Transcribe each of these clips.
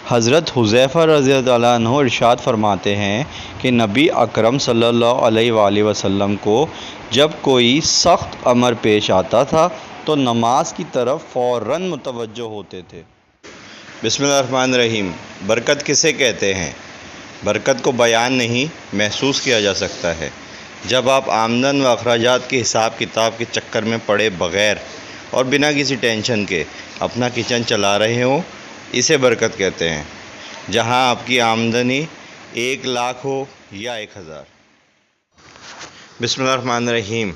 حضرت حذیفہ رضی اللہ عنہ ارشاد فرماتے ہیں کہ نبی اکرم صلی اللہ علیہ وآلہ وسلم کو جب کوئی سخت امر پیش آتا تھا تو نماز کی طرف فوراً متوجہ ہوتے تھے۔ بسم اللہ الرحمن الرحیم۔ برکت کسے کہتے ہیں؟ برکت کو بیان نہیں، محسوس کیا جا سکتا ہے۔ جب آپ آمدن و اخراجات کے حساب کتاب کے چکر میں پڑے بغیر اور بنا کسی ٹینشن کے اپنا کچن چلا رہے ہوں، اسے برکت کہتے ہیں، جہاں آپ کی آمدنی 1,00,000 ہو یا 1,000۔ بسم اللہ الرحمن الرحیم۔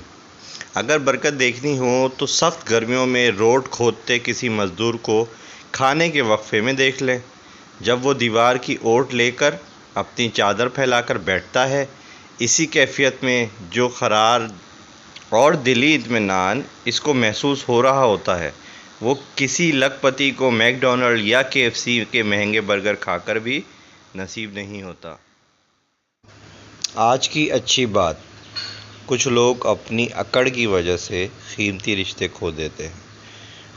اگر برکت دیکھنی ہو تو سخت گرمیوں میں روڈ کھودتے کسی مزدور کو کھانے کے وقفے میں دیکھ لیں۔ جب وہ دیوار کی اوٹ لے کر اپنی چادر پھیلا کر بیٹھتا ہے، اسی کیفیت میں جو قرار اور دلی اطمینان اس کو محسوس ہو رہا ہوتا ہے، وہ کسی لکھ پتی کو میک ڈونلڈ یا KFC کے مہنگے برگر کھا کر بھی نصیب نہیں ہوتا۔ آج کی اچھی بات، کچھ لوگ اپنی اکڑ کی وجہ سے قیمتی رشتے کھو دیتے ہیں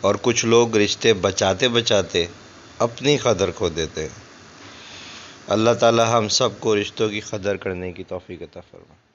اور کچھ لوگ رشتے بچاتے بچاتے اپنی قدر کھو دیتے ہیں۔ اللہ تعالی ہم سب کو رشتوں کی قدر کرنے کی توفیق عطا فرمائے۔